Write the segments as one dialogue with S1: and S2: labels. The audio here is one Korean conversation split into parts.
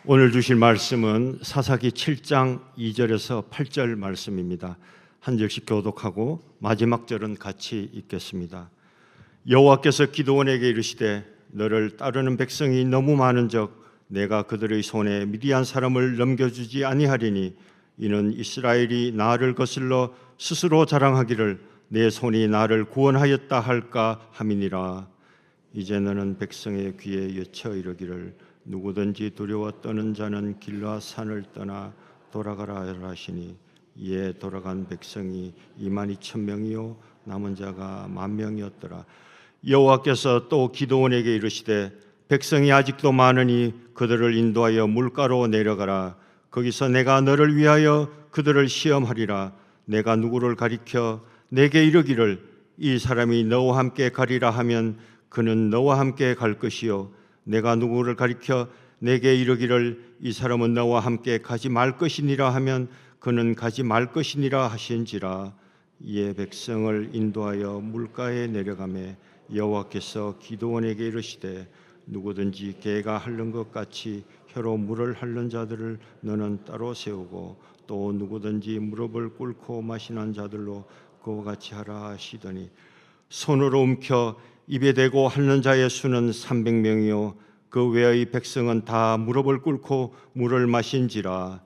S1: 오늘 주실 말씀은 사사기 7장 2절에서 8절 말씀입니다. 한 절씩 교독하고 마지막 절은 같이 읽겠습니다. 여호와께서 기드온에게 이르시되 너를 따르는 백성이 너무 많은적 내가 그들의 손에 미디안 사람을 넘겨주지 아니하리니 이는 이스라엘이 나를 거슬러 스스로 자랑하기를 내 손이 나를 구원하였다 할까 함이니라. 이제 너는 백성의 귀에 여쳐 이르기를 누구든지 두려워 떠는 자는 길라 산을 떠나 돌아가라 하시니 이에 돌아간 백성이 22,000명이요 남은 자가 10,000명이었더라. 여호와께서 또 기드온에게 이르시되 백성이 아직도 많으니 그들을 인도하여 물가로 내려가라. 거기서 내가 너를 위하여 그들을 시험하리라. 내가 누구를 가리켜 내게 이르기를 이 사람이 너와 함께 가리라 하면 그는 너와 함께 갈 것이요 내가 누구를 가리켜 내게 이르기를 이 사람은 너와 함께 가지 말 것이니라 하면 그는 가지 말 것이니라 하신지라. 이에 백성을 인도하여 물가에 내려가매 여호와께서 기드온에게 이르시되 누구든지 개가 핥는 것 같이 혀로 물을 핥는 자들을 너는 따로 세우고 또 누구든지 무릎을 꿇고 마시는 자들로 그와 같이 하라 하시더니 손으로 움켜 입에 대고 핥는 자의 수는 300명이요 그 외의 백성은 다 무릎을 꿇고 물을 마신지라.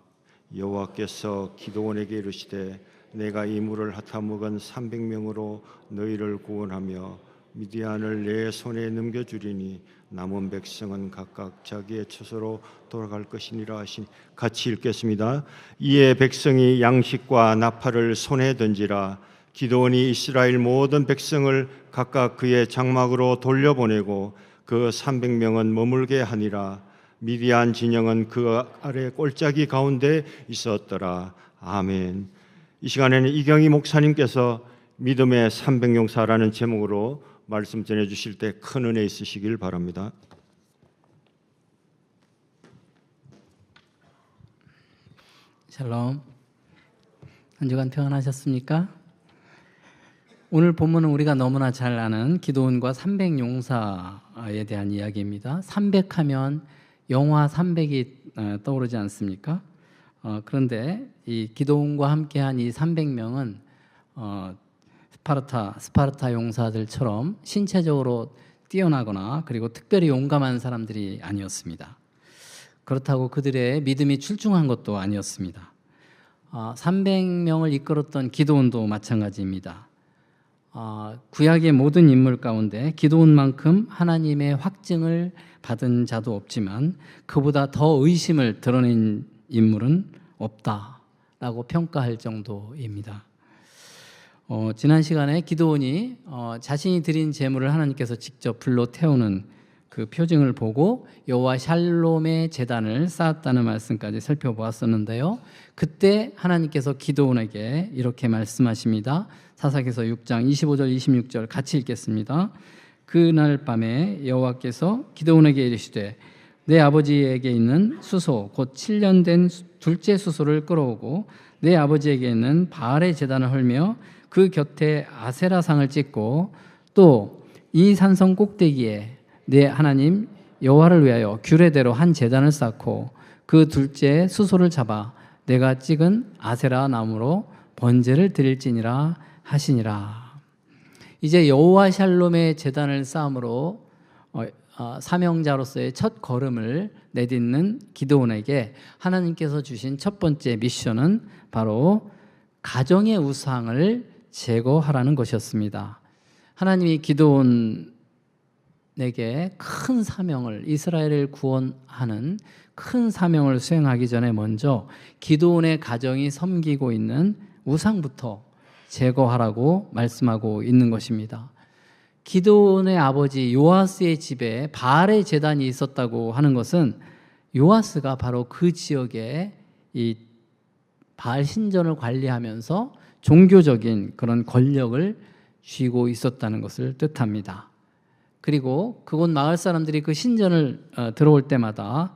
S1: 여호와께서 기드온에게 이르시되 내가 이 물을 핥아 먹은 300명으로 너희를 구원하며 미디안을 내 손에 넘겨주리니 남은 백성은 각각 자기의 처소로 돌아갈 것이니라 하신. 같이 읽겠습니다. 이에 백성이 양식과 나팔을 손에 던지라. 기드온이 이스라엘 모든 백성을 각각 그의 장막으로 돌려보내고 그 300명은 머물게 하니라. 미디안 진영은 그 아래 골짜기 가운데 있었더라. 아멘. 이 시간에는 이경희 목사님께서 믿음의 300용사라는 제목으로 말씀 전해주실 때 큰 은혜 있으시길 바랍니다.
S2: 샬롬. 한 주간 평안하셨습니까? 오늘 본문은 우리가 너무나 잘 아는 기드온과 300용사에 대한 이야기입니다. 300하면 영화 300이 떠오르지 않습니까? 그런데 이 기드온과 함께한 이 300명은 스파르타 용사들처럼 신체적으로 뛰어나거나 그리고 특별히 용감한 사람들이 아니었습니다. 그렇다고 그들의 믿음이 출중한 것도 아니었습니다. 300명을 이끌었던 기드온도 마찬가지입니다. 구약의 모든 인물 가운데 기드온만큼 하나님의 확증을 받은 자도 없지만 그보다 더 의심을 드러낸 인물은 없다라고 평가할 정도입니다. 지난 시간에 기드온이 자신이 드린 제물을 하나님께서 직접 불로 태우는 그 표징을 보고 여호와 샬롬의 제단을 쌓았다는 말씀까지 살펴보았었는데요. 그때 하나님께서 기드온에게 이렇게 말씀하십니다. 사사기서 6장 25절 26절 같이 읽겠습니다. 그날 밤에 여호와께서 기드온에게 이르시되 내 아버지에게 있는 수소 곧 7년 된 둘째 수소를 끌어오고 내 아버지에게 있는 바알의 제단을 헐며 그 곁에 아세라상을 찍고 또 이 산성 꼭대기에 내 하나님 여호와를 위하여 규례대로 한 제단을 쌓고 그 둘째 수소를 잡아 내가 찍은 아세라 나무로 번제를 드릴지니라 하시니라. 이제 여호와 샬롬의 제단을 쌓음으로 사명자로서의 첫 걸음을 내딛는 기드온에게 하나님께서 주신 첫 번째 미션은 바로 가정의 우상을 제거하라는 것이었습니다. 하나님이 기드온에게 큰 사명을, 이스라엘을 구원하는 큰 사명을 수행하기 전에 먼저 기드온의 가정이 섬기고 있는 우상부터 제거하라고 말씀하고 있는 것입니다. 기드온의 아버지 요아스의 집에 바알의 제단이 있었다고 하는 것은 요아스가 바로 그 지역에 이 바알 신전을 관리하면서 종교적인 그런 권력을 쥐고 있었다는 것을 뜻합니다. 그리고 그곳 마을 사람들이 그 신전을 들어올 때마다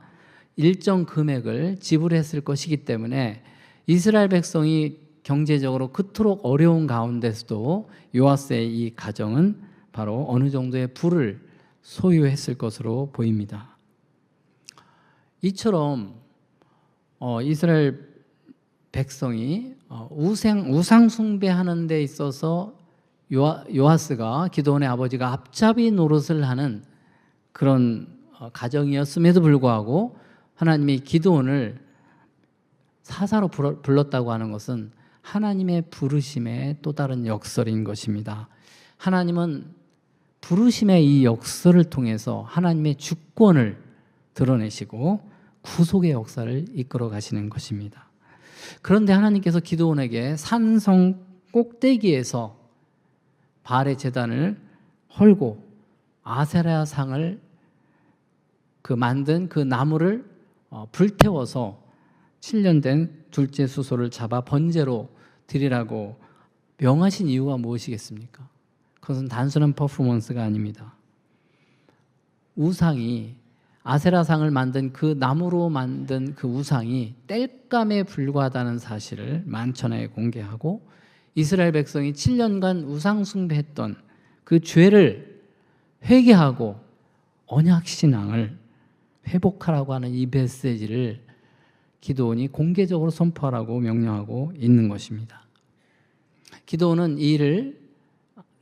S2: 일정 금액을 지불했을 것이기 때문에 이스라엘 백성이 경제적으로 그토록 어려운 가운데서도 요아스의 이 가정은 바로 어느 정도의 부를 소유했을 것으로 보입니다. 이처럼 이스라엘 백성이 우상 숭배하는 데 있어서 요아스가 기드온의 아버지가 앞잡이 노릇을 하는 그런 가정이었음에도 불구하고 하나님이 기드온을 사사로 불렀다고 하는 것은 하나님의 부르심의 또 다른 역설인 것입니다. 하나님은 부르심의 이 역설을 통해서 하나님의 주권을 드러내시고 구속의 역사를 이끌어 가시는 것입니다. 그런데 하나님께서 기드온에게 산성 꼭대기에서 바알의 제단을 헐고 아세라 상을 만든 그 나무를 불태워서 7년 된 둘째 수소를 잡아 번제로 드리라고 명하신 이유가 무엇이겠습니까? 그것은 단순한 퍼포먼스가 아닙니다. 우상이 아세라상을 만든 그 나무로 만든 그 우상이 땔감에 불과하다는 사실을 만천하에 공개하고 이스라엘 백성이 7년간 우상 숭배했던 그 죄를 회개하고 언약 신앙을 회복하라고 하는 이 메시지를 기드온이 공개적으로 선포하라고 명령하고 있는 것입니다. 기드온은 이 일을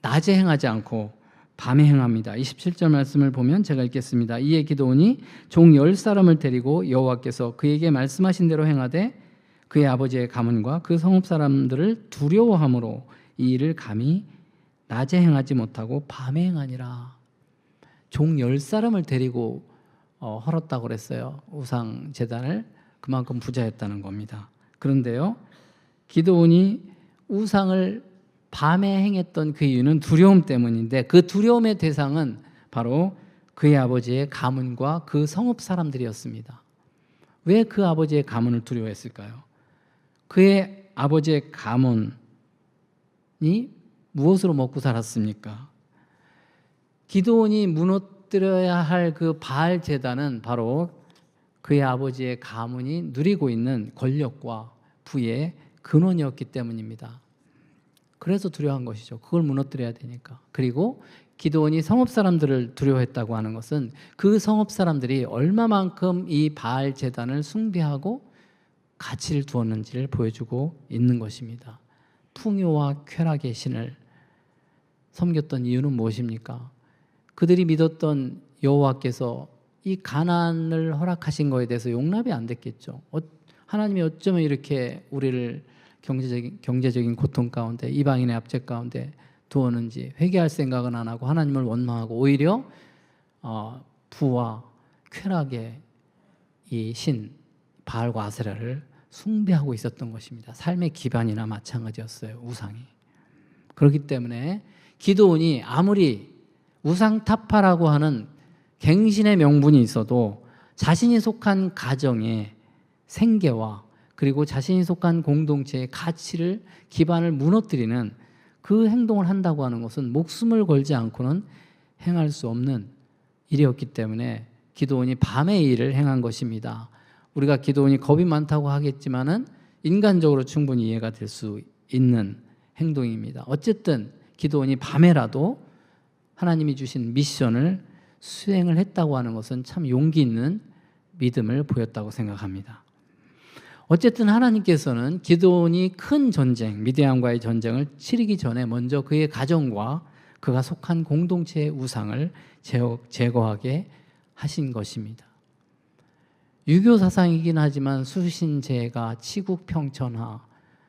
S2: 낮에 행하지 않고 밤에 행합니다. 27절 말씀을 보면 제가 읽겠습니다. 이에 기드온이 종 10사람을 데리고 여호와께서 그에게 말씀하신 대로 행하되 그의 아버지의 가문과 그 성읍 사람들을 두려워함으로 이 일을 감히 낮에 행하지 못하고 밤에 행하니라. 종 10사람을 데리고 헐었다고 그랬어요. 우상 제단을. 그만큼 부자였다는 겁니다. 그런데요, 기드온이 우상을 밤에 행했던 그 이유는 두려움 때문인데 그 두려움의 대상은 바로 그의 아버지의 가문과 그 성읍 사람들이었습니다. 왜 그 아버지의 가문을 두려워했을까요? 그의 아버지의 가문이 무엇으로 먹고 살았습니까? 기드온이 무너뜨려야 할 그 바알 제단은 바로 그의 아버지의 가문이 누리고 있는 권력과 부의 근원이었기 때문입니다. 그래서 두려워한 것이죠. 그걸 무너뜨려야 되니까. 그리고 기드온이 성읍 사람들을 두려워했다고 하는 것은 그 성읍 사람들이 얼마만큼 이 바알 제단을 숭배하고 가치를 두었는지를 보여주고 있는 것입니다. 풍요와 쾌락의 신을 섬겼던 이유는 무엇입니까? 그들이 믿었던 여호와께서 이 가난을 허락하신 것에 대해서 용납이 안 됐겠죠. 하나님이 어쩌면 이렇게 우리를 경제적인 고통 가운데 이방인의 압제 가운데 두었는지 회개할 생각은 안 하고 하나님을 원망하고 오히려 부와 쾌락의 이 신 바알과 아세라를 숭배하고 있었던 것입니다. 삶의 기반이나 마찬가지였어요. 우상이. 그렇기 때문에 기드온이 아무리 우상 타파라고 하는 갱신의 명분이 있어도 자신이 속한 가정의 생계와 그리고 자신이 속한 공동체의 가치를 기반을 무너뜨리는 그 행동을 한다고 하는 것은 목숨을 걸지 않고는 행할 수 없는 일이었기 때문에 기드온이 밤의 일을 행한 것입니다. 우리가 기드온이 겁이 많다고 하겠지만은 인간적으로 충분히 이해가 될 수 있는 행동입니다. 어쨌든 기드온이 밤에라도 하나님이 주신 미션을 수행을 했다고 하는 것은 참 용기 있는 믿음을 보였다고 생각합니다. 어쨌든 하나님께서는 기드온이 큰 전쟁, 미디안과의 전쟁을 치르기 전에 먼저 그의 가정과 그가 속한 공동체의 우상을 제거하게 하신 것입니다. 유교 사상이긴 하지만 수신제가 치국평천하,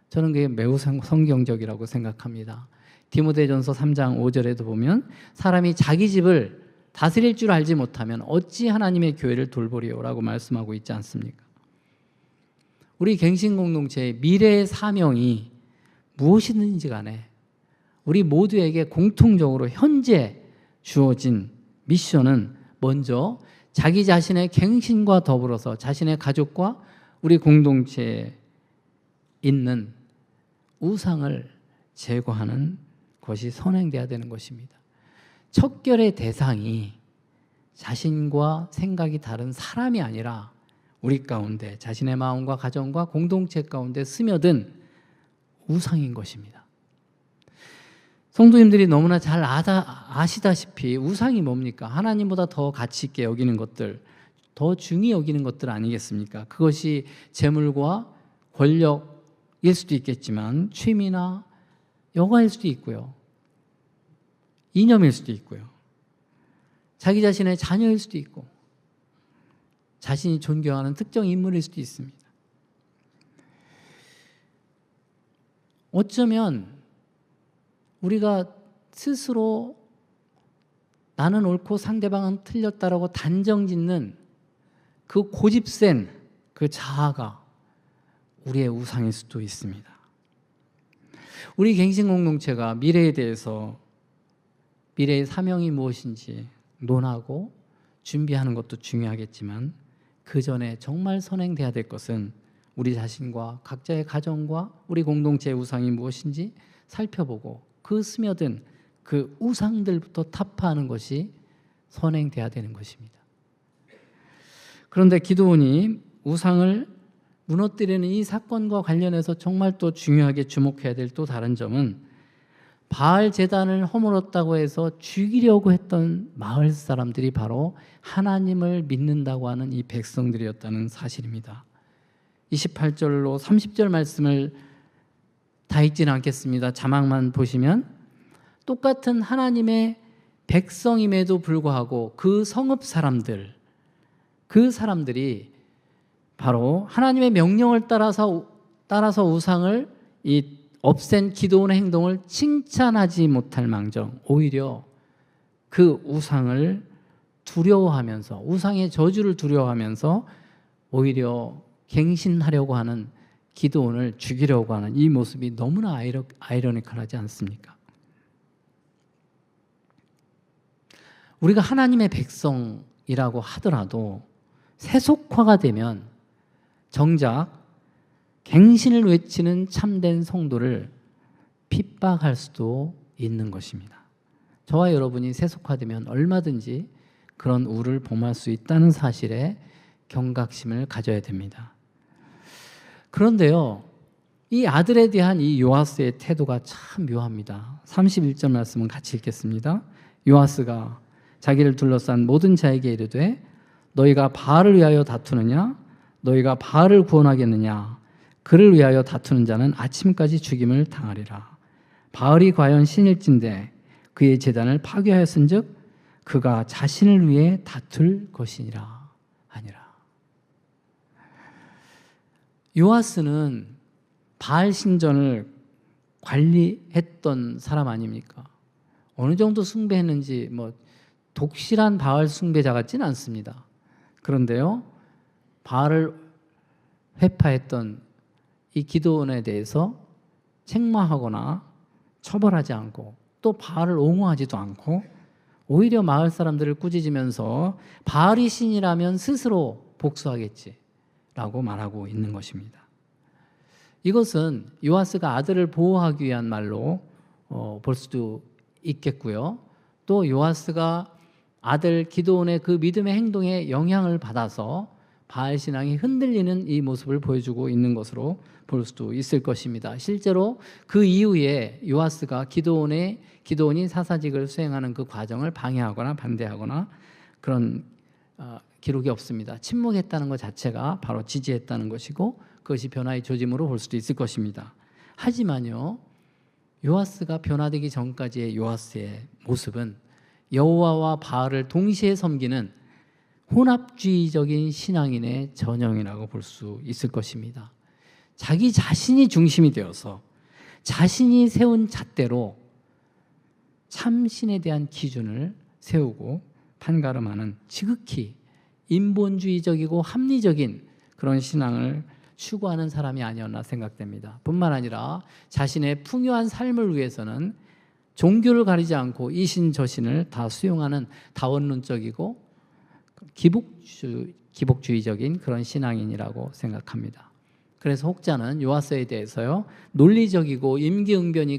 S2: 저는 그게 매우 성경적이라고 생각합니다. 디모데전서 3장 5절에도 보면 사람이 자기 집을 다스릴 줄 알지 못하면 어찌 하나님의 교회를 돌보리요라고 말씀하고 있지 않습니까? 우리 갱신공동체의 미래의 사명이 무엇이든지 간에 우리 모두에게 공통적으로 현재 주어진 미션은 먼저 자기 자신의 갱신과 더불어서 자신의 가족과 우리 공동체에 있는 우상을 제거하는 것이 선행돼야 되는 것입니다. 척결의 대상이 자신과 생각이 다른 사람이 아니라 우리 가운데 자신의 마음과 가정과 공동체 가운데 스며든 우상인 것입니다. 성도님들이 너무나 잘 아시다시피 우상이 뭡니까? 하나님보다 더 가치 있게 여기는 것들, 더 중히 여기는 것들 아니겠습니까? 그것이 재물과 권력일 수도 있겠지만 취미나 여가일 수도 있고요. 이념일 수도 있고요. 자기 자신의 자녀일 수도 있고 자신이 존경하는 특정 인물일 수도 있습니다. 어쩌면 우리가 스스로 나는 옳고 상대방은 틀렸다라고 단정짓는 그 고집센 그 자아가 우리의 우상일 수도 있습니다. 우리 갱신 공동체가 미래에 대해서 미래의 사명이 무엇인지 논하고 준비하는 것도 중요하겠지만 그 전에 정말 선행돼야 될 것은 우리 자신과 각자의 가정과 우리 공동체의 우상이 무엇인지 살펴보고 그 스며든 그 우상들부터 타파하는 것이 선행돼야 되는 것입니다. 그런데 기드온이 우상을 무너뜨리는 이 사건과 관련해서 정말 또 중요하게 주목해야 될 또 다른 점은 바알 제단을 허물었다고 해서 죽이려고 했던 마을 사람들이 바로 하나님을 믿는다고 하는 이 백성들이었다는 사실입니다. 28절로 30절 말씀을 다 읽지는 않겠습니다. 자막만 보시면 똑같은 하나님의 백성임에도 불구하고 그 성읍 사람들, 그 사람들이 바로 하나님의 명령을 따라서 우상을 없앤 기드온의 행동을 칭찬하지 못할 망정 오히려 그 우상을 두려워하면서 우상의 저주를 두려워하면서 오히려 갱신하려고 하는 기드온을 죽이려고 하는 이 모습이 너무나 아이러니컬하지 않습니까? 우리가 하나님의 백성이라고 하더라도 세속화가 되면 정작 갱신을 외치는 참된 성도를 핍박할 수도 있는 것입니다. 저와 여러분이 세속화되면 얼마든지 그런 우를 범할 수 있다는 사실에 경각심을 가져야 됩니다. 그런데요, 이 아들에 대한 이 요아스의 태도가 참 묘합니다. 31절 말씀은 같이 읽겠습니다. 요아스가 자기를 둘러싼 모든 자에게 이르되 너희가 바알을 위하여 다투느냐? 너희가 바알을 구원하겠느냐? 그를 위하여 다투는 자는 아침까지 죽임을 당하리라. 바알이 과연 신일진데 그의 제단을 파괴하였은즉 그가 자신을 위해 다툴 것이니라 아니라. 요아스는 바알 신전을 관리했던 사람 아닙니까? 어느 정도 숭배했는지 독실한 바알 숭배자 같지는 않습니다. 그런데요, 바알을 회파했던 이 기드온에 대해서 책망하거나 처벌하지 않고 또 바알을 옹호하지도 않고 오히려 마을 사람들을 꾸짖으면서 바알이 신이라면 스스로 복수하겠지라고 말하고 있는 것입니다. 이것은 요아스가 아들을 보호하기 위한 말로 볼 수도 있겠고요. 또 요아스가 아들 기드온의 그 믿음의 행동에 영향을 받아서 바알 신앙이 흔들리는 이 모습을 보여주고 있는 것으로 볼 수도 있을 것입니다. 실제로 그 이후에 요아스가 기드온이 사사직을 수행하는 그 과정을 방해하거나 반대하거나 그런 기록이 없습니다. 침묵했다는 것 자체가 바로 지지했다는 것이고 그것이 변화의 조짐으로 볼 수도 있을 것입니다. 하지만요, 요아스가 변화되기 전까지의 요아스의 모습은 여호와와 바알을 동시에 섬기는 혼합주의적인 신앙인의 전형이라고 볼 수 있을 것입니다. 자기 자신이 중심이 되어서 자신이 세운 잣대로 참신에 대한 기준을 세우고 판가름하는 지극히 인본주의적이고 합리적인 그런 신앙을 추구하는 사람이 아니었나 생각됩니다. 뿐만 아니라 자신의 풍요한 삶을 위해서는 종교를 가리지 않고 이신 저신을 다 수용하는 다원론적이고 기복주의적인 그런 신앙인이라고 생각합니다. 그래서 혹자는 요아스에 대해서요, 논리적이고 임기응변이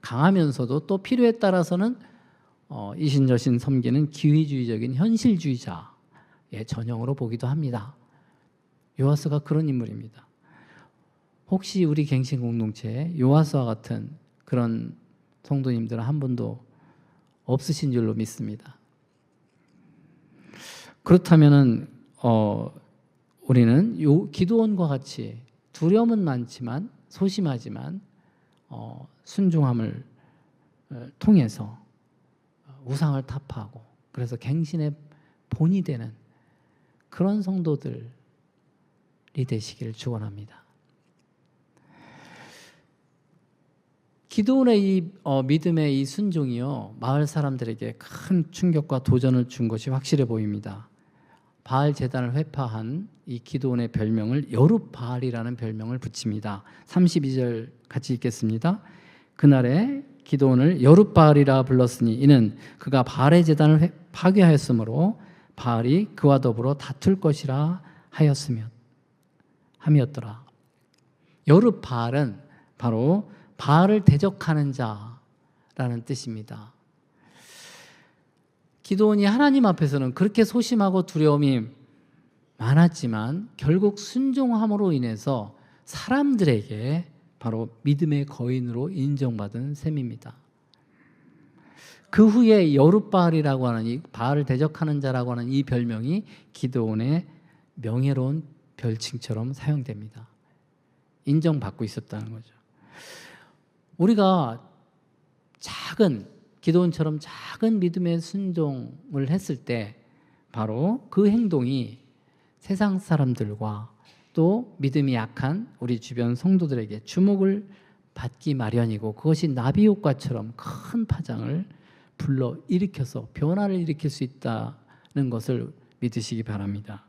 S2: 강하면서도 또 필요에 따라서는 이신저신 섬기는 기회주의적인 현실주의자의 전형으로 보기도 합니다. 요아스가 그런 인물입니다. 혹시 우리 갱신 공동체에 요아스와 같은 그런 성도님들은 한 분도 없으신 줄로 믿습니다. 그렇다면은 우리는 기드온과 같이 두려움은 많지만 소심하지만 순종함을 통해서 우상을 타파하고 그래서 갱신의 본이 되는 그런 성도들이 되시기를 축원합니다. 기드온의 이 믿음의 이 순종이요 마을 사람들에게 큰 충격과 도전을 준 것이 확실해 보입니다. 바알 제단을 회파한 이 기드온의 별명을 여룻바알이라는 별명을 붙입니다. 32절 같이 읽겠습니다. 그날에 기드온을 여룻바알이라 불렀으니 이는 그가 바알의 제단을 파괴하였으므로 바알이 그와 더불어 다툴 것이라 함이었더라. 여룻바알은 바로 바알을 대적하는 자라는 뜻입니다. 기드온이 하나님 앞에서는 그렇게 소심하고 두려움이 많았지만 결국 순종함으로 인해서 사람들에게 바로 믿음의 거인으로 인정받은 셈입니다. 그 후에 여룻바알이라고 하는 이 바알을 대적하는 자라고 하는 이 별명이 기드온의 명예로운 별칭처럼 사용됩니다. 인정받고 있었다는 거죠. 우리가 기드온처럼 작은 믿음의 순종을 했을 때 바로 그 행동이 세상 사람들과 또 믿음이 약한 우리 주변 성도들에게 주목을 받기 마련이고 그것이 나비 효과처럼 큰 파장을 불러 일으켜서 변화를 일으킬 수 있다는 것을 믿으시기 바랍니다.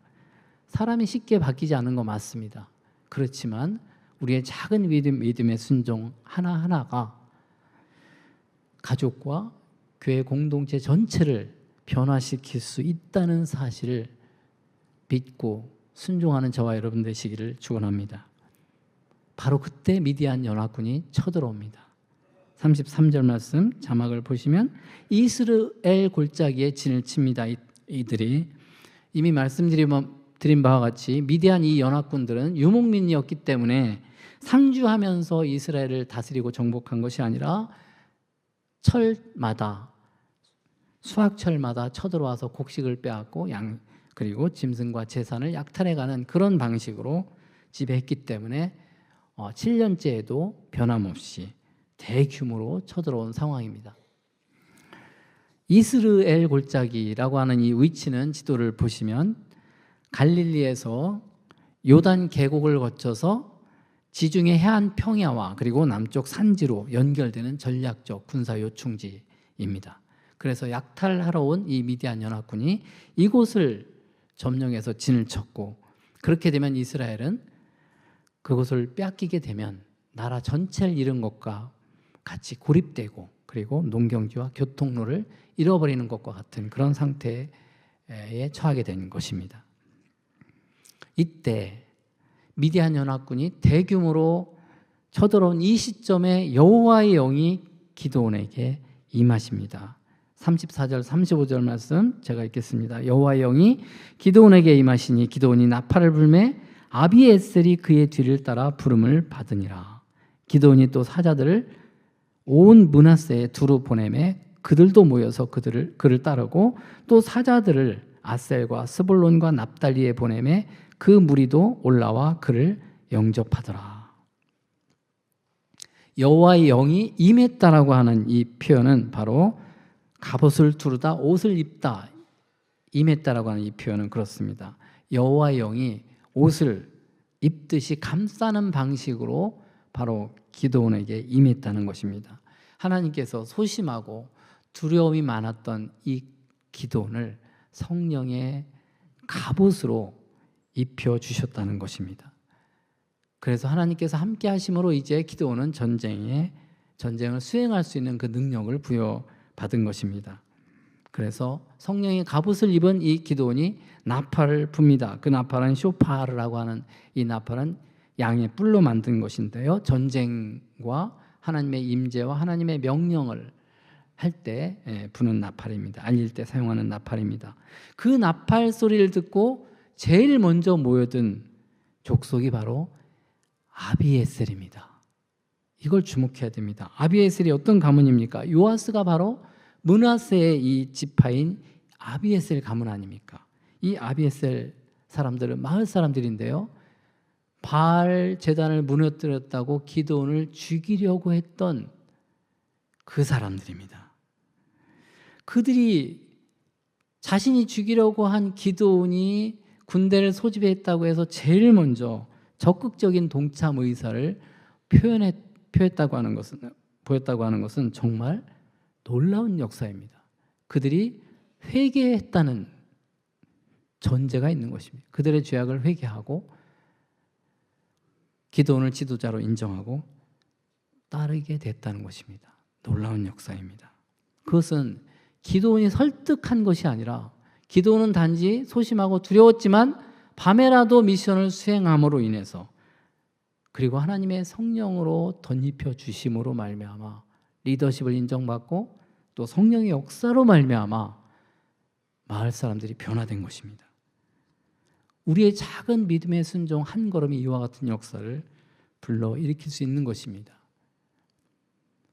S2: 사람이 쉽게 바뀌지 않는 거 맞습니다. 그렇지만 우리의 작은 믿음의 순종 하나하나가 가족과 교회 공동체 전체를 변화시킬 수 있다는 사실을 믿고 순종하는 저와 여러분 되시기를 축원합니다. 바로 그때 미디안 연합군이 쳐들어옵니다. 33절 말씀 자막을 보시면 이스라엘 골짜기에 진을 칩니다. 이들이 이미 말씀드린 바와 같이 미디안 이 연합군들은 유목민이었기 때문에 상주하면서 이스라엘을 다스리고 정복한 것이 아니라 수확철마다 쳐들어와서 곡식을 빼앗고 그리고 짐승과 재산을 약탈해가는 그런 방식으로 지배했기 때문에 7년째에도 변함없이 대규모로 쳐들어온 상황입니다. 이스라엘 골짜기라고 하는 이 위치는 지도를 보시면 갈릴리에서 요단 계곡을 거쳐서 지중해 해안 평야와 그리고 남쪽 산지로 연결되는 전략적 군사 요충지입니다. 그래서 약탈하러 온 이 미디안 연합군이 이곳을 점령해서 진을 쳤고 그렇게 되면 이스라엘은 그곳을 빼앗기게 되면 나라 전체를 잃은 것과 같이 고립되고 그리고 농경지와 교통로를 잃어버리는 것과 같은 그런 상태에 처하게 된 것입니다. 이때 미디안 연합군이 대규모로 쳐들어온 이 시점에 여호와의 영이 기드온에게 임하십니다. 34절 35절 말씀 제가 읽겠습니다. 여호와의 영이 기드온에게 임하시니 기드온이 나팔을 불매 아비에셀이 그의 뒤를 따라 부름을 받으니라. 기드온이 또 사자들을 온 므낫세에 두루 보내매 그들도 모여서 그를 따르고 또 사자들을 아셀과 스불론과 납달리에 보내매 그 무리도 올라와 그를 영접하더라. 여호와의 영이 임했다라고 하는 이 표현은 바로 갑옷을 두르다 옷을 입다 임했다라고 하는 이 표현은 그렇습니다. 여호와의 영이 옷을 입듯이 감싸는 방식으로 바로 기드온에게 임했다는 것입니다. 하나님께서 소심하고 두려움이 많았던 이 기드온을 성령의 갑옷으로 입혀 주셨다는 것입니다. 그래서 하나님께서 함께 하심으로 이제 기드온은 전쟁을 수행할 수 있는 그 능력을 부여받은 것입니다. 그래서 성령의 갑옷을 입은 이 기드온이 나팔을 붑니다. 그 나팔은 쇼파르라고 하는 이 나팔은 양의 뿔로 만든 것인데요. 전쟁과 하나님의 임재와 하나님의 명령을 할 때 부는 나팔입니다. 알릴 때 사용하는 나팔입니다. 그 나팔 소리를 듣고 제일 먼저 모여든 족속이 바로 아비에셀입니다. 이걸 주목해야 됩니다. 아비에셀이 어떤 가문입니까? 요아스가 바로 므낫세의 이 지파인 아비에셀 가문 아닙니까? 이 아비에셀 사람들은 마을 사람들인데요. 바알 제단을 무너뜨렸다고 기드온을 죽이려고 했던 그 사람들입니다. 그들이 자신이 죽이려고 한 기드온이 군대를 소집했다고 해서 제일 먼저 적극적인 동참 의사를 보였다고 하는 것은 정말 놀라운 역사입니다. 그들이 회개했다는 전제가 있는 것입니다. 그들의 죄악을 회개하고 기드온을 지도자로 인정하고 따르게 됐다는 것입니다. 놀라운 역사입니다. 그것은 기드온이 설득한 것이 아니라 기드온은 단지 소심하고 두려웠지만 밤에라도 미션을 수행함으로 인해서 그리고 하나님의 성령으로 덧입혀 주심으로 말미암아 리더십을 인정받고 또 성령의 역사로 말미암아 마을 사람들이 변화된 것입니다. 우리의 작은 믿음의 순종 한 걸음이 이와 같은 역사를 불러일으킬 수 있는 것입니다.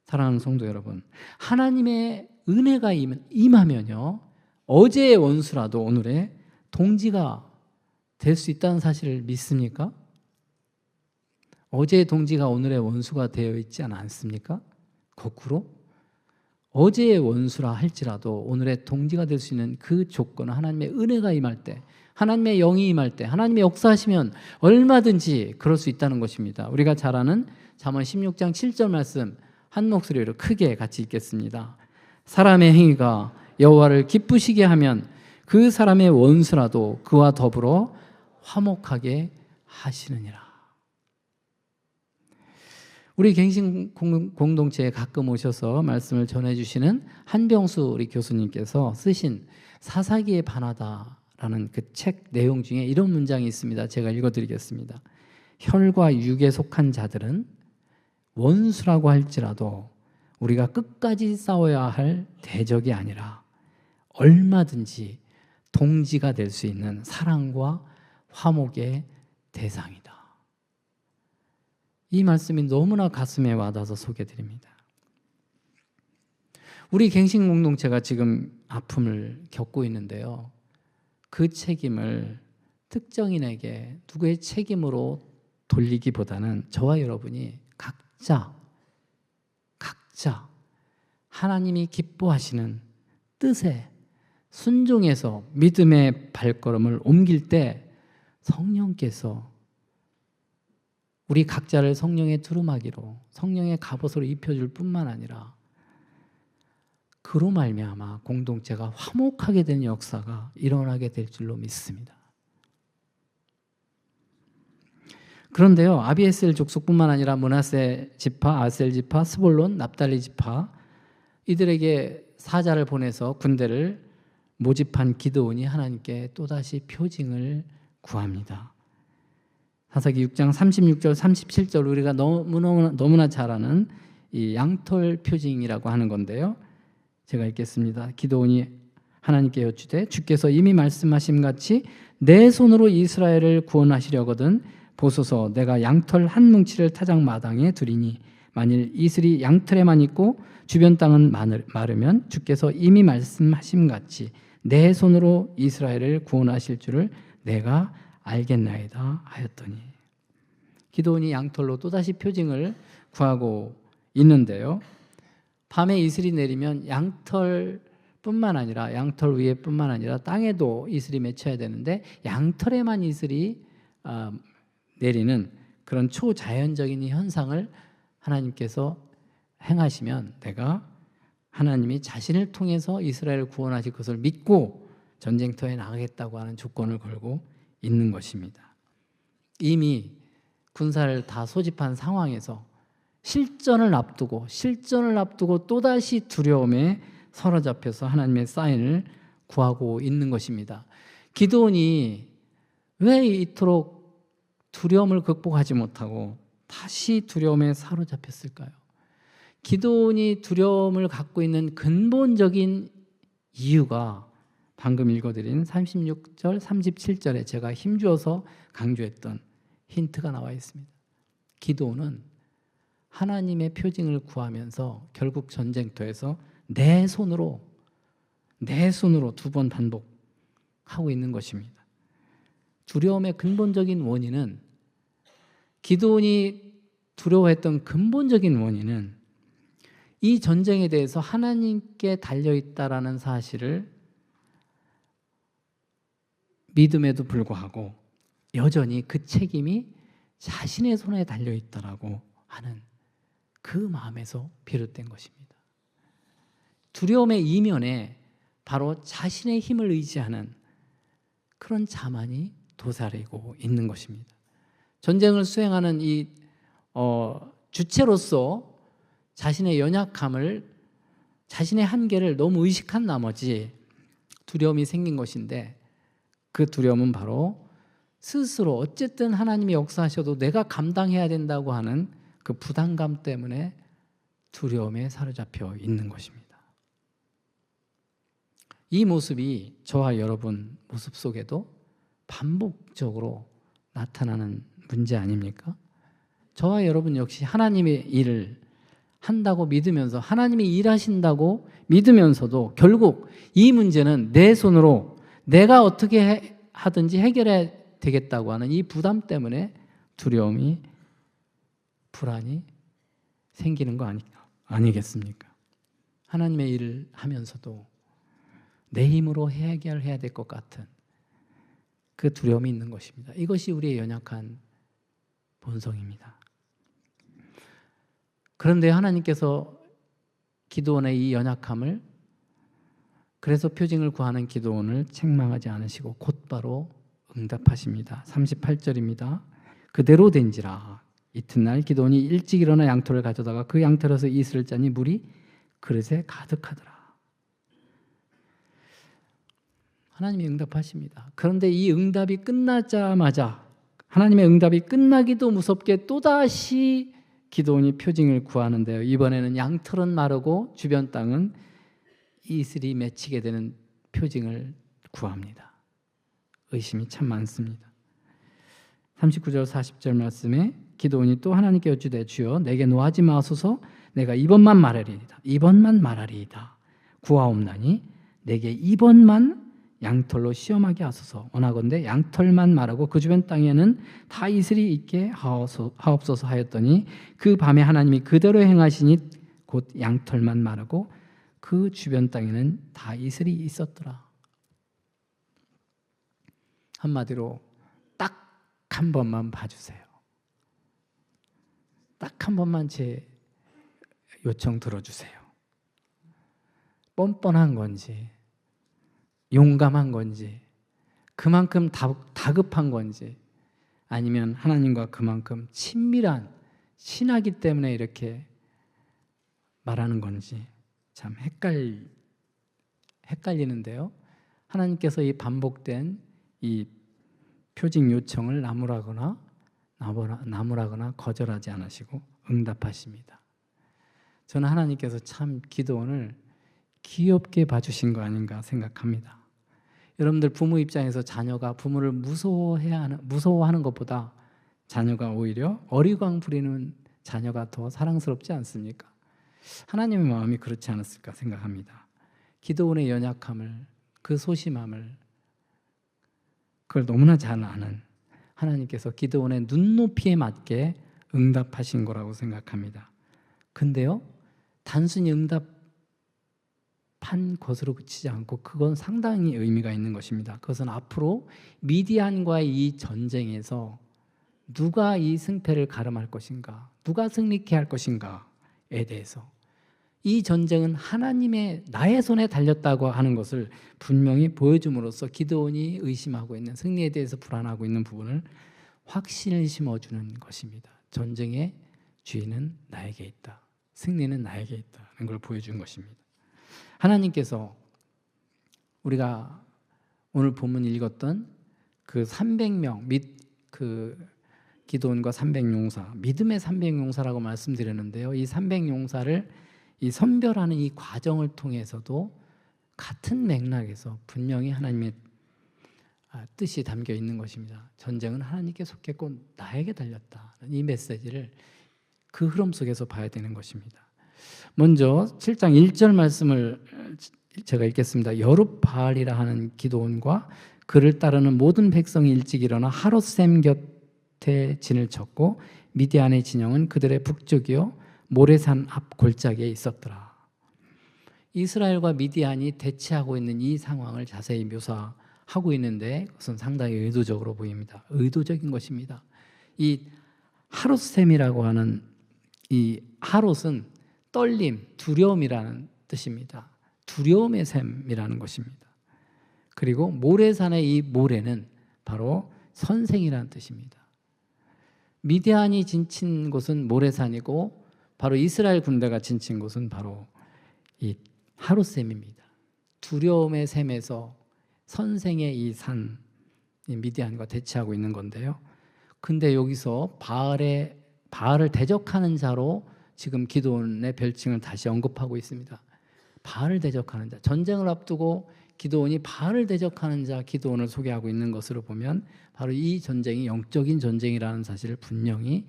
S2: 사랑하는 성도 여러분, 하나님의 은혜가 임하면요, 어제의 원수라도 오늘의 동지가 될 수 있다는 사실을 믿습니까? 어제의 동지가 오늘의 원수가 되어 있지 않습니까? 거꾸로 어제의 원수라 할지라도 오늘의 동지가 될 수 있는 그 조건은 하나님의 은혜가 임할 때, 하나님의 영이 임할 때, 하나님의 역사하시면 얼마든지 그럴 수 있다는 것입니다. 우리가 잘 아는 잠언 16장 7절 말씀 한 목소리로 크게 같이 읽겠습니다. 사람의 행위가 여호와를 기쁘시게 하면 그 사람의 원수라도 그와 더불어 화목하게 하시느니라. 우리 갱신 공동체에 가끔 오셔서 말씀을 전해주시는 한병수 우리 교수님께서 쓰신 사사기에 반하다라는 그 책 내용 중에 이런 문장이 있습니다. 제가 읽어드리겠습니다. 혈과 육에 속한 자들은 원수라고 할지라도 우리가 끝까지 싸워야 할 대적이 아니라 얼마든지 동지가 될 수 있는 사랑과 화목의 대상이다. 이 말씀이 너무나 가슴에 와닿아서 소개드립니다. 우리 갱신 공동체가 지금 아픔을 겪고 있는데요. 그 책임을 특정인에게 누구의 책임으로 돌리기보다는 저와 여러분이 각자 하나님이 기뻐하시는 뜻에 순종해서 믿음의 발걸음을 옮길 때 성령께서 우리 각자를 성령의 두루마기로 성령의 갑옷으로 입혀줄 뿐만 아니라 그로 말미암아 공동체가 화목하게 되는 역사가 일어나게 될 줄로 믿습니다. 그런데요, 아비에셀 족속뿐만 아니라 므낫세 지파, 아셀 지파, 스볼론, 납달리 지파 이들에게 사자를 보내서 군대를 모집한 기드온이 하나님께 또다시 표징을 구합니다. 사사기 6장 36절 37절 우리가 너무나 잘 아는 이 양털 표징이라고 하는 건데요. 제가 읽겠습니다. 기드온이 하나님께 여쭈되 주께서 이미 말씀하신 같이 내 손으로 이스라엘을 구원하시려거든 보소서 내가 양털 한 뭉치를 타작 마당에 두리니 만일 이슬이 양털에만 있고 주변 땅은 마르면 주께서 이미 말씀하신 같이 내 손으로 이스라엘을 구원하실 줄을 내가 알겠나이다 하였더니 기드온이 양털로 또다시 표징을 구하고 있는데요. 밤에 이슬이 내리면 양털뿐만 아니라 양털 위에뿐만 아니라 땅에도 이슬이 맺혀야 되는데 양털에만 이슬이 내리는 그런 초자연적인 현상을 하나님께서 행하시면 내가 하나님이 자신을 통해서 이스라엘을 구원하실 것을 믿고 전쟁터에 나가겠다고 하는 조건을 걸고 있는 것입니다. 이미 군사를 다 소집한 상황에서 실전을 앞두고 또다시 두려움에 사로잡혀서 하나님의 사인을 구하고 있는 것입니다. 기드온이 왜 이토록 두려움을 극복하지 못하고 다시 두려움에 사로잡혔을까요? 기드온이 두려움을 갖고 있는 근본적인 이유가 방금 읽어드린 36절, 37절에 제가 힘주어서 강조했던 힌트가 나와 있습니다. 기드온은 하나님의 표징을 구하면서 결국 전쟁터에서 내 손으로 두 번 반복하고 하고 있는 것입니다. 두려움의 근본적인 원인은, 기드온이 두려워했던 근본적인 원인은 이 전쟁에 대해서 하나님께 달려있다라는 사실을 믿음에도 불구하고 여전히 그 책임이 자신의 손에 달려있다라고 하는 그 마음에서 비롯된 것입니다. 두려움의 이면에 바로 자신의 힘을 의지하는 그런 자만이 도사리고 있는 것입니다. 전쟁을 수행하는 이 주체로서 자신의 연약함을, 자신의 한계를 너무 의식한 나머지 두려움이 생긴 것인데, 그 두려움은 바로 스스로 어쨌든 하나님이 역사하셔도 내가 감당해야 된다고 하는 그 부담감 때문에 두려움에 사로잡혀 있는 것입니다. 이 모습이 저와 여러분 모습 속에도 반복적으로 나타나는 문제 아닙니까? 저와 여러분 역시 하나님의 일을 한다고 믿으면서, 하나님이 일하신다고 믿으면서도 결국 이 문제는 내 손으로 내가 어떻게 하든지 해결해야 되겠다고 하는 이 부담 때문에 두려움이, 불안이 생기는 거 아니겠습니까? 하나님의 일을 하면서도 내 힘으로 해결해야 될 것 같은 그 두려움이 있는 것입니다. 이것이 우리의 연약한 본성입니다. 그런데 하나님께서 기드온의 이 연약함을, 그래서 표징을 구하는 기드온을 책망하지 않으시고 곧바로 응답하십니다. 38절입니다. 그대로 된지라 이튿날 기드온이 일찍 일어나 양털을 가져다가 그 양털에서 이슬을 짜니 물이 그릇에 가득하더라. 하나님이 응답하십니다. 그런데 이 응답이 끝나자마자, 하나님의 응답이 끝나기도 무섭게 또다시 기드온이 표징을 구하는데요. 이번에는 양털은 마르고 주변 땅은 이슬이 맺히게 되는 표징을 구합니다. 의심이 참 많습니다. 39절 40절 말씀에 기드온이 또 하나님께 여쭈되 주여 내게 노하지 마소서, 내가 이번만 말하리이다. 이번만 말하리이다. 구하옵나니 내게 이번만 양털로 시험하게 하소서. 원하건대 양털만 말하고 그 주변 땅에는 다 이슬이 있게 하옵소서 하였더니 그 밤에 하나님이 그대로 행하시니 곧 양털만 말하고 그 주변 땅에는 다 이슬이 있었더라. 한마디로 딱 한 번만 봐주세요. 딱 한 번만 제 요청 들어주세요. 뻔뻔한 건지 용감한 건지, 그만큼 다급한 건지, 아니면 하나님과 그만큼 친밀한 신하기 때문에 이렇게 말하는 건지 참 헷갈리는데요. 하나님께서 이 반복된 이 표징 요청을 나무라거나 거절하지 않으시고 응답하십니다. 저는 하나님께서 참 기드온을 귀엽게 봐주신 거 아닌가 생각합니다. 여러분들 부모 입장에서 자녀가 부모를 무서워하는 것보다 자녀가 오히려 어리광 부리는 자녀가 더 사랑스럽지 않습니까? 하나님의 마음이 그렇지 않았을까 생각합니다. 기드온의 연약함을, 그 소심함을, 그걸 너무나 잘 아는 하나님께서 기드온의 눈높이에 맞게 응답하신 거라고 생각합니다. 근데요, 단순히 응답한 것으로 그치지 않고 그건 상당히 의미가 있는 것입니다. 그것은 앞으로 미디안과의 이 전쟁에서 누가 이 승패를 가름할 것인가, 누가 승리케 할 것인가에 대해서, 이 전쟁은 하나님의 나의 손에 달렸다고 하는 것을 분명히 보여줌으로써 기드온이 의심하고 있는, 승리에 대해서 불안하고 있는 부분을 확신을 심어주는 것입니다. 전쟁의 주인은 나에게 있다, 승리는 나에게 있다는 걸 보여준 것입니다. 하나님께서 우리가 오늘 본문 읽었던 그 300명 그 기드온과 300용사, 믿음의 300용사라고 말씀드렸는데요. 이 300용사를 이 선별하는 이 과정을 통해서도 같은 맥락에서 분명히 하나님의 뜻이 담겨 있는 것입니다. 전쟁은 하나님께 속했고 나에게 달렸다. 이 메시지를 그 흐름 속에서 봐야 되는 것입니다. 먼저 7장 1절 말씀을 제가 읽겠습니다. 여룹바알이라 하는 기드온과 그를 따르는 모든 백성이 일찍 일어나 하롯셈 곁에 진을 쳤고 미디안의 진영은 그들의 북쪽이요 모레산 앞 골짜기에 있었더라. 이스라엘과 미디안이 대치하고 있는 이 상황을 자세히 묘사하고 있는데 그것은 상당히 의도적으로 보입니다. 의도적인 것입니다. 이 하롯셈이라고 하는 이 하롯은 떨림, 두려움이라는 뜻입니다. 두려움의 셈이라는 것입니다. 그리고 모레산의 이 모레는 바로 선생이라는 뜻입니다. 미디안이 진친 곳은 모레산이고 바로 이스라엘 군대가 진친 곳은 바로 이 하롯셈입니다. 두려움의 셈에서 선생의 이 산, 이 미디안과 대치하고 있는 건데요. 근데 여기서 바알을 대적하는 자로 지금 기드온의 별칭을 다시 언급하고 있습니다. 바알을 대적하는 자, 전쟁을 앞두고 기드온이 바알을 대적하는 자 기드온을 소개하고 있는 것으로 보면 바로 이 전쟁이 영적인 전쟁이라는 사실을 분명히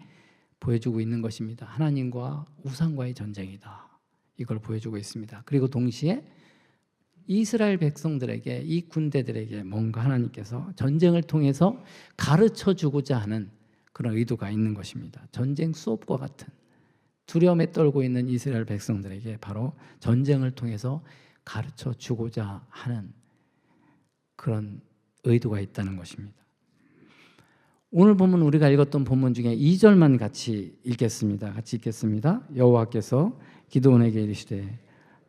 S2: 보여주고 있는 것입니다. 하나님과 우상과의 전쟁이다. 이걸 보여주고 있습니다. 그리고 동시에 이스라엘 백성들에게, 이 군대들에게 뭔가 하나님께서 전쟁을 통해서 가르쳐 주고자 하는 그런 의도가 있는 것입니다. 전쟁 수업과 같은 두려움에 떨고 있는 이스라엘 백성들에게 바로 전쟁을 통해서 가르쳐 주고자 하는 그런 의도가 있다는 것입니다. 오늘 본문 우리가 읽었던 본문 중에 2절만 같이 읽겠습니다. 여호와께서 기드온에게 이르시되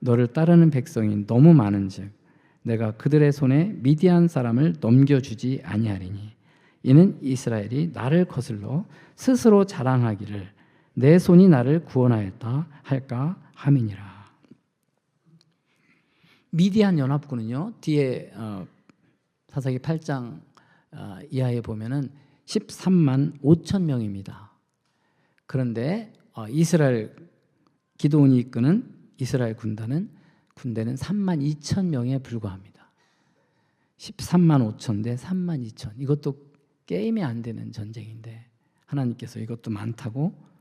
S2: 너를 따르는 백성이 너무 많은즉 내가 그들의 손에 미디안 사람을 넘겨주지 아니하리니 이는 이스라엘이 나를 거슬러 스스로 자랑하기를 내 손이 나를 구원하였다 할까 함이니라. 미디안 연합군은요, 뒤에 사사기 8장 이하에 보면은 13만 5천 명입니다. 그런데 이스라엘 기드온이 이끄는 이스라엘 군대는 3만 2천 명에 불과합니다. 13만 5천 대 3만 2천. 이것도 게임이 안 되는 전쟁인데 하나님께서 이것도 많다고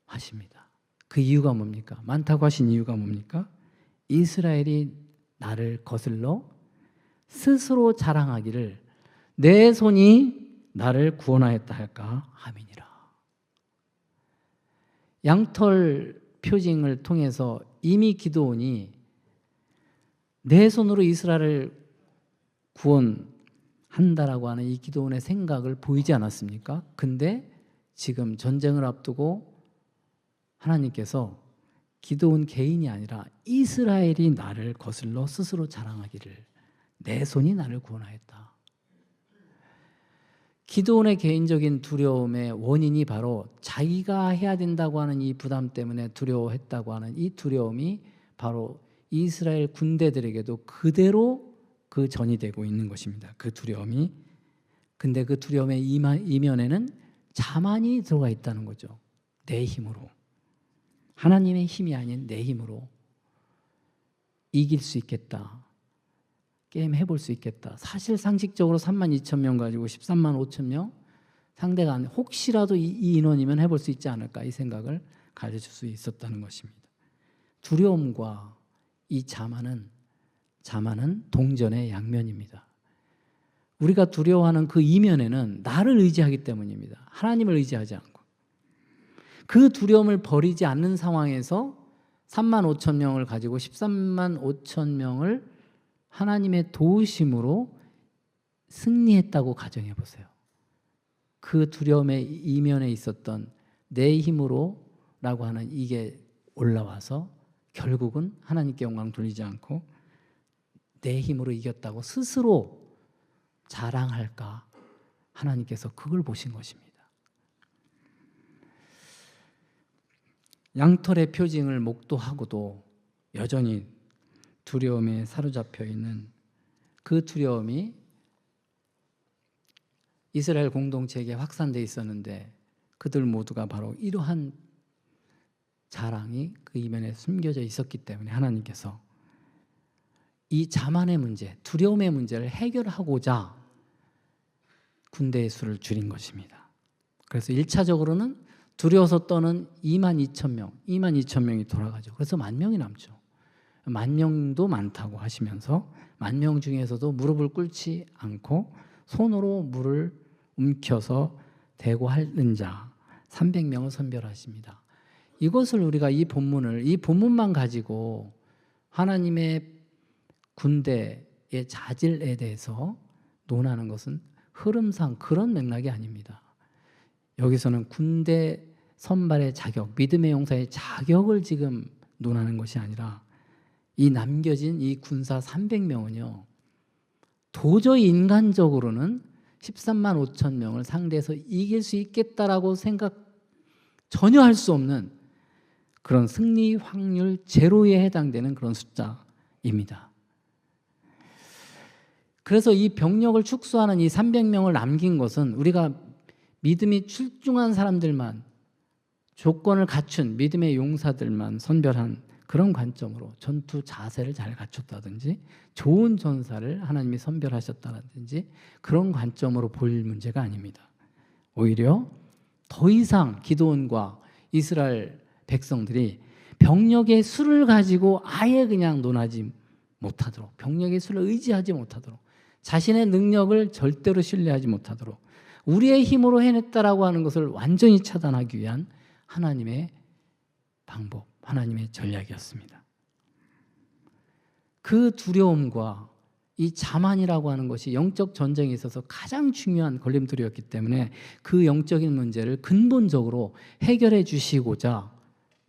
S2: 하십니다. 그 이유가 뭡니까? 많다고 하신 이유가 뭡니까? 이스라엘이 나를 거슬러 스스로 자랑하기를 내 손이 나를 구원하였다 할까 함이니라. 양털 표징을 통해서 이미 기드온이 내 손으로 이스라엘을 구원한다라고 하는 이 기드온의 생각을 보이지 않았습니까? 근데 지금 전쟁을 앞두고 하나님께서 기드온 개인이 아니라 이스라엘이 나를 거슬러 스스로 자랑하기를 내 손이 나를 구원하였다. 기드온의 개인적인 두려움의 원인이 바로 자기가 해야 된다고 하는 이 부담 때문에 두려워했다고 하는 이 두려움이 바로 이스라엘 군대들에게도 그대로 그 전이 되고 있는 것입니다. 그 두려움이. 근데 그 두려움의 이면에는 자만이 들어가 있다는 거죠. 내 힘으로. 하나님의 힘이 아닌 내 힘으로 이길 수 있겠다. 게임 해볼 수 있겠다. 사실 상식적으로 3만 2천 명 가지고 13만 5천 명 상대가 안 돼. 혹시라도 이 인원이면 해볼 수 있지 않을까 이 생각을 가져줄 수 있었다는 것입니다. 두려움과 이 자만은 동전의 양면입니다. 우리가 두려워하는 그 이면에는 나를 의지하기 때문입니다. 하나님을 의지하지 않고 그 두려움을 버리지 않는 상황에서 3만 5천 명을 가지고 13만 5천 명을 하나님의 도우심으로 승리했다고 가정해 보세요. 그 두려움의 이면에 있었던 내 힘으로라고 하는 이게 올라와서 결국은 하나님께 영광 돌리지 않고 내 힘으로 이겼다고 스스로 자랑할까? 하나님께서 그걸 보신 것입니다. 양털의 표징을 목도하고도 여전히 두려움에 사로잡혀 있는 그 두려움이 이스라엘 공동체에게 확산되어 있었는데 그들 모두가 바로 이러한 자랑이 그 이면에 숨겨져 있었기 때문에 하나님께서 이 자만의 문제, 두려움의 문제를 해결하고자 군대의 수를 줄인 것입니다. 그래서 1차적으로는 두려워서 떠는 2만 2천 명이 돌아가죠. 그래서 1만 명이 남죠. 만명도 많다고 하시면서 만명 중에서도 무릎을 꿇지 않고 손으로 물을 움켜서 대고 핥는 자 300명을 선별하십니다. 이것을 우리가 이 본문만 가지고 하나님의 군대의 자질에 대해서 논하는 것은 흐름상 그런 맥락이 아닙니다. 여기서는 군대 선발의 자격, 믿음의 용사의 자격을 지금 논하는 것이 아니라 이 남겨진 이 군사 300명은요 도저히 인간적으로는 13만 5천 명을 상대해서 이길 수 있겠다라고 생각 전혀 할 수 없는 그런 승리 확률 제로에 해당되는 그런 숫자입니다. 그래서 이 병력을 축소하는 이 300명을 남긴 것은 우리가 믿음이 출중한 사람들만, 조건을 갖춘 믿음의 용사들만 선별한 그런 관점으로 전투 자세를 잘 갖췄다든지 좋은 전사를 하나님이 선별하셨다든지 그런 관점으로 볼 문제가 아닙니다. 오히려 더 이상 기드온과 이스라엘 백성들이 병력의 수를 가지고 아예 그냥 논하지 못하도록, 병력의 수를 의지하지 못하도록, 자신의 능력을 절대로 신뢰하지 못하도록 우리의 힘으로 해냈다라고 하는 것을 완전히 차단하기 위한 하나님의 방법, 하나님의 전략이었습니다. 그 두려움과 이 자만이라고 하는 것이 영적 전쟁에 있어서 가장 중요한 걸림돌이었기 때문에 그 영적인 문제를 근본적으로 해결해 주시고자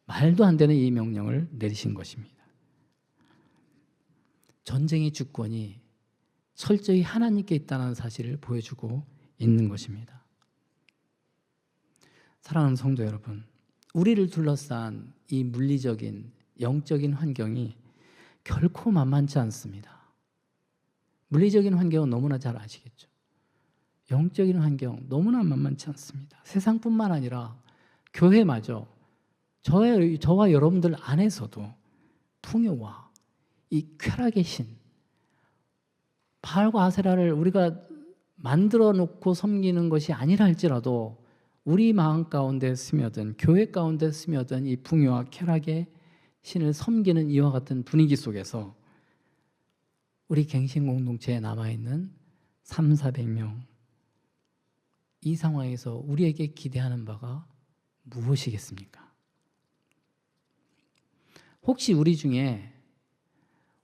S2: 말도 안 되는 이 명령을 내리신 것입니다. 전쟁의 주권이 철저히 하나님께 있다는 사실을 보여주고 있는 것입니다. 사랑하는 성도 여러분, 우리를 둘러싼 이 물리적인 영적인 환경이 결코 만만치 않습니다. 물리적인 환경은 너무나 잘 아시겠죠. 영적인 환경 너무나 만만치 않습니다. 세상뿐만 아니라 교회마저 저와 여러분들 안에서도 풍요와 이 쾌락의 신, 바알과 아세라를 우리가 만들어 놓고 섬기는 것이 아니라 할지라도 우리 마음 가운데 스며든, 교회 가운데 스며든 이 풍요와 쾌락의 신을 섬기는 이와 같은 분위기 속에서 우리 갱신 공동체에 남아있는 300~400명, 이 상황에서 우리에게 기대하는 바가 무엇이겠습니까? 혹시 우리 중에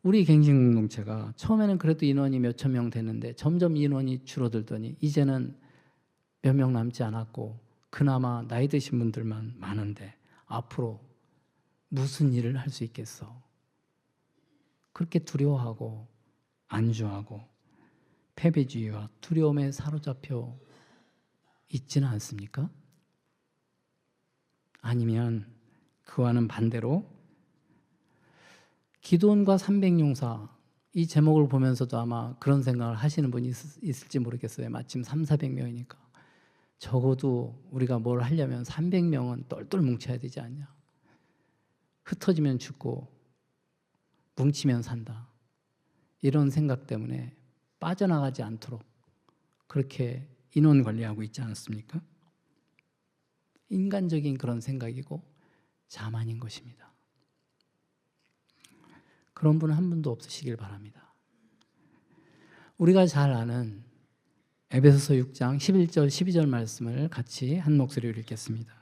S2: 우리 갱신 공동체가 처음에는 그래도 인원이 몇천 명 됐는데 점점 인원이 줄어들더니 이제는 몇 명 남지 않았고 그나마 나이 드신 분들만 많은데 앞으로 무슨 일을 할 수 있겠어? 그렇게 두려워하고 안주하고 패배주의와 두려움에 사로잡혀 있지는 않습니까? 아니면 그와는 반대로 기드온과 300용사, 이 제목을 보면서도 아마 그런 생각을 하시는 분이 있을지 모르겠어요. 마침 300~400명이니까 적어도 우리가 뭘 하려면 300명은 똘똘 뭉쳐야 되지 않냐, 흩어지면 죽고 뭉치면 산다, 이런 생각 때문에 빠져나가지 않도록 그렇게 인원 관리하고 있지 않습니까? 인간적인 그런 생각이고 자만인 것입니다. 그런 분은 한 분도 없으시길 바랍니다. 우리가 잘 아는 에베소서 6장 11절 12절 말씀을 같이 한 목소리로 읽겠습니다.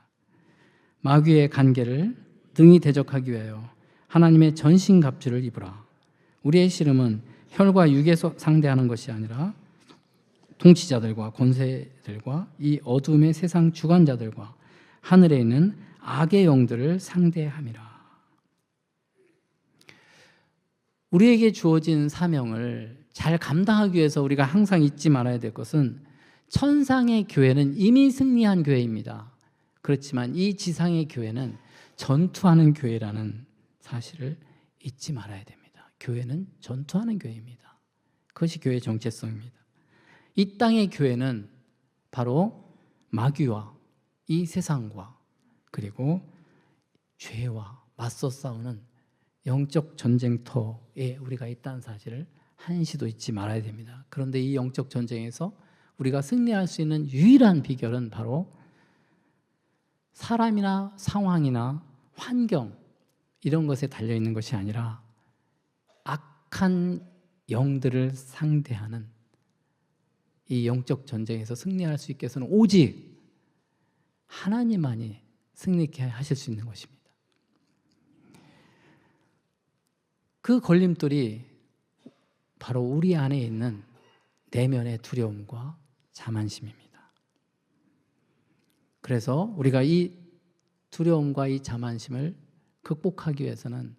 S2: 마귀의 간계를 능히 대적하기 위하여 하나님의 전신갑주를 입으라. 우리의 씨름은 혈과 육에서 상대하는 것이 아니라 통치자들과 권세들과 이 어둠의 세상 주관자들과 하늘에 있는 악의 영들을 상대함이라. 우리에게 주어진 사명을 잘 감당하기 위해서 우리가 항상 잊지 말아야 될 것은 천상의 교회는 이미 승리한 교회입니다. 그렇지만 이 지상의 교회는 전투하는 교회라는 사실을 잊지 말아야 됩니다. 교회는 전투하는 교회입니다. 그것이 교회의 정체성입니다. 이 땅의 교회는 바로 마귀와 이 세상과 그리고 죄와 맞서 싸우는 영적 전쟁터에 우리가 있다는 사실을 한시도 잊지 말아야 됩니다. 그런데 이 영적 전쟁에서 우리가 승리할 수 있는 유일한 비결은 바로 사람이나 상황이나 환경 이런 것에 달려있는 것이 아니라 악한 영들을 상대하는 이 영적 전쟁에서 승리할 수 있게 해서는 오직 하나님만이 승리케 하실 수 있는 것입니다. 그 걸림돌이 바로 우리 안에 있는 내면의 두려움과 자만심입니다. 그래서 우리가 이 두려움과 이 자만심을 극복하기 위해서는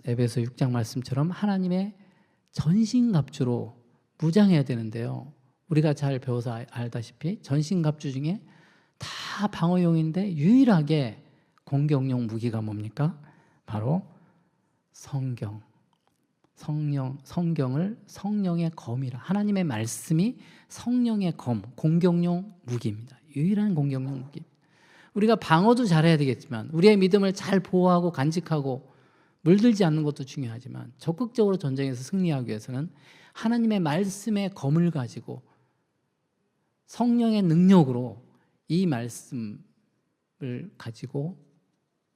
S2: 에베소 6장 말씀처럼 하나님의 전신갑주로 무장해야 되는데요. 우리가 잘 배워서 알다시피 전신갑주 중에 다 방어용인데 유일하게 공격용 무기가 뭡니까? 바로 성경을 성령의 검이라, 하나님의 말씀이 성령의 검, 공격용 무기입니다. 유일한 공격용 무기. 우리가 방어도 잘해야 되겠지만 우리의 믿음을 잘 보호하고 간직하고 물들지 않는 것도 중요하지만 적극적으로 전쟁에서 승리하기 위해서는 하나님의 말씀의 검을 가지고 성령의 능력으로 이 말씀을 가지고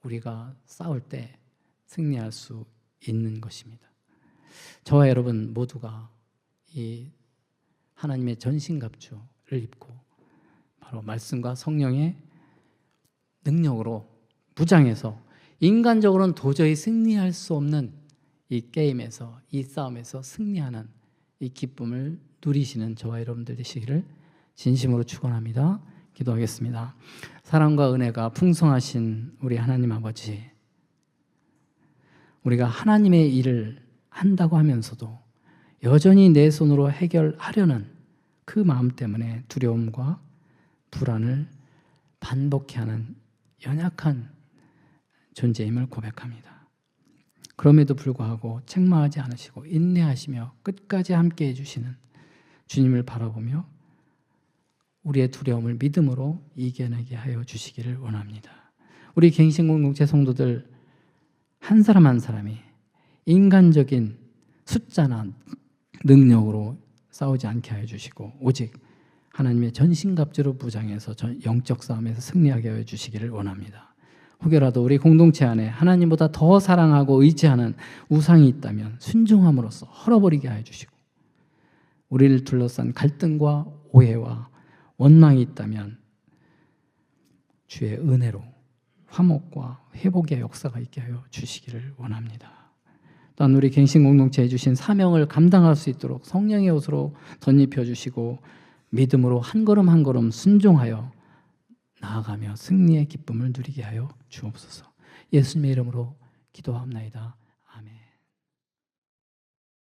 S2: 우리가 싸울 때 승리할 수 있는 것입니다. 저와 여러분 모두가 이 하나님의 전신갑주를 입고 바로 말씀과 성령의 능력으로 무장해서 인간적으로는 도저히 승리할 수 없는 이 게임에서, 이 싸움에서 승리하는 이 기쁨을 누리시는 저와 여러분들 되시기를 진심으로 축원합니다. 기도하겠습니다. 사랑과 은혜가 풍성하신 우리 하나님 아버지, 우리가 하나님의 일을 한다고 하면서도 여전히 내 손으로 해결하려는 그 마음 때문에 두려움과 불안을 반복해 하는 연약한 존재임을 고백합니다. 그럼에도 불구하고 책망하지 않으시고 인내하시며 끝까지 함께해 주시는 주님을 바라보며 우리의 두려움을 믿음으로 이겨내게 하여 주시기를 원합니다. 우리 갱신공동체 성도들 한 사람 한 사람이 인간적인 숫자나 능력으로 싸우지 않게 하여 주시고 오직 하나님의 전신갑주로 무장해서 영적 싸움에서 승리하게 하여 주시기를 원합니다. 혹여라도 우리 공동체 안에 하나님보다 더 사랑하고 의지하는 우상이 있다면 순종함으로써 헐어버리게 하여 주시고, 우리를 둘러싼 갈등과 오해와 원망이 있다면 주의 은혜로 화목과 회복의 역사가 있게 하여 주시기를 원합니다. 또한 우리 갱신공동체에 주신 사명을 감당할 수 있도록 성령의 옷으로 덧입혀 주시고 믿음으로 한 걸음 한 걸음 순종하여 나아가며 승리의 기쁨을 누리게 하여 주옵소서. 예수님의 이름으로 기도합나이다.